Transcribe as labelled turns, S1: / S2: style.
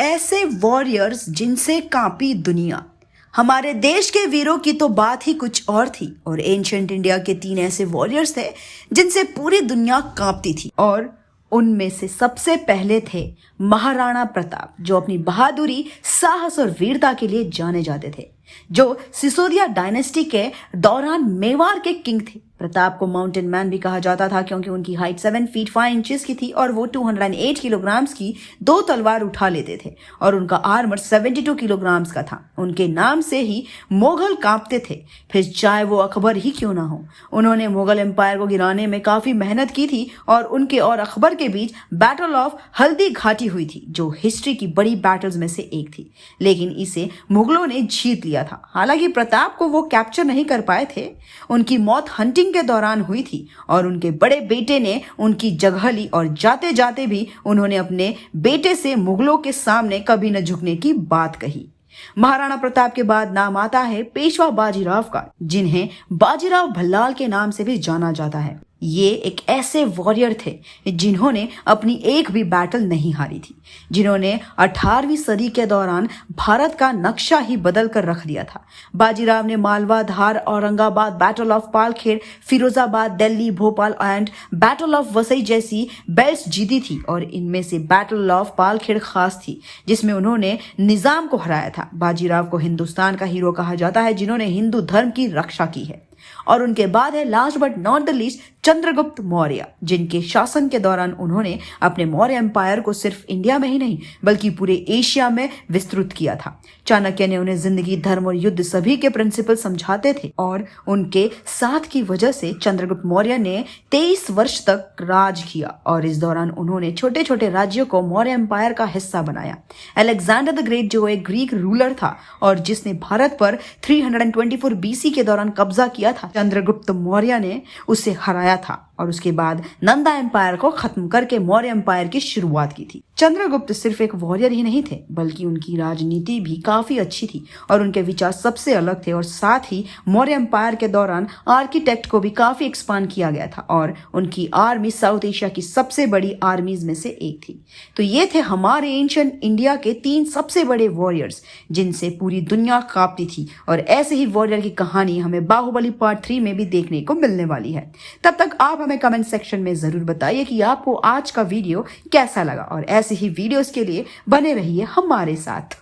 S1: ऐसे वॉरियर्स जिनसे कांपी दुनिया। हमारे देश के वीरों की तो बात ही कुछ और थी और एंशिएंट इंडिया के 3 ऐसे वॉरियर्स थे जिनसे पूरी दुनिया कांपती थी और उनमें से सबसे पहले थे महाराणा प्रताप, जो अपनी बहादुरी, साहस और वीरता के लिए जाने जाते थे, जो सिसोदिया डायनेस्टी के दौरान मेवाड़ के किंग थे। प्रताप को माउंटेन मैन भी कहा जाता था क्योंकि उनकी हाइट 7 फीट 5 इंचेस की थी और वो 208 किलोग्राम्स की 2 तलवार उठा लेते थे और उनका आर्मर 72 किलोग्राम्स का था। उनके नाम से ही मुगल कांपते थे, फिर चाहे वो अकबर ही क्यों ना हो। उन्होंने मुगल एम्पायर को गिराने में काफी मेहनत की थी और उनके और अकबर के बीच बैटल ऑफ हल्दी घाटी हुई थी, जो हिस्ट्री की बड़ी बैटल्स में से एक थी, लेकिन इसे मुगलों ने जीत लिया था। हालांकि प्रताप को वो कैप्चर नहीं कर पाए थे। उनकी मौत हंटिंग के दौरान हुई थी और उनके बड़े बेटे ने उनकी जगह ली और जाते जाते भी उन्होंने अपने बेटे से मुगलों के सामने कभी न झुकने की बात कही। महाराणा प्रताप के बाद नाम आता है पेशवा बाजीराव का, जिन्हें बाजीराव भल्लाल के नाम से भी जाना जाता है। ये एक ऐसे वॉरियर थे जिन्होंने अपनी एक भी बैटल नहीं हारी थी, जिन्होंने 18वीं सदी के दौरान भारत का नक्शा ही बदल कर रख दिया था। बाजीराव ने Malwa, Dhar, Aurangabad, battle of Palkhed, Firozabad, Delhi, Bhopal and battle of Vasai जैसी बेल्ट्स जीती थी और इनमें से बैटल ऑफ पालखेड़ खास थी, जिसमें उन्होंने निजाम को हराया था। बाजीराव को हिंदुस्तान का हीरो कहा जाता है, जिन्होंने हिंदू धर्म की रक्षा की है। और उनके बाद है last but not the least Chandragupta Maurya, जिनके शासन के दौरान उन्होंने अपने मौर्य एम्पायर को सिर्फ इंडिया में ही नहीं बल्कि पूरे एशिया में विस्तृत किया था। चाणक्य ने उन्हें जिंदगी, धर्म और युद्ध सभी के प्रिंसिपल समझाते थे और उनके साथ की वजह से चंद्रगुप्त मौर्य ने 23 वर्ष तक राज किया और इस दौरान उन्होंने छोटे छोटे राज्यों को मौर्य एम्पायर का हिस्सा बनाया। अलेक्जेंडर द ग्रेट, जो एक ग्रीक रूलर था और जिसने भारत पर 324 बीसी के दौरान कब्जा किया था, चंद्रगुप्त मौर्य ने उसे हराया था और उसके बाद नंदा एम्पायर को खत्म करके मौर्य एम्पायर की शुरुआत की थी। चंद्रगुप्त सिर्फ एक वॉरियर ही नहीं थे बल्कि उनकी राजनीति भी काफी अच्छी थी और उनके विचार सबसे अलग थे और साथ ही मौर्य एम्पायर के दौरान आर्किटेक्ट को भी काफी एक्सपांड किया गया था और उनकी आर्मी साउथ एशिया की सबसे बड़ी आर्मीज में से एक थी। तो ये थे हमारे एंशिएंट इंडिया के 3 सबसे बड़े वॉरियर्स जिनसे पूरी दुनिया कांपती थी और ऐसे ही वॉरियर की कहानी हमें बाहुबली पार्ट 3 में भी देखने को मिलने वाली है। तब तक आप हमें कमेंट सेक्शन में जरूर बताइए कि आपको आज का वीडियो कैसा लगा और ऐसे ही वीडियोस के लिए बने रहिए हमारे साथ।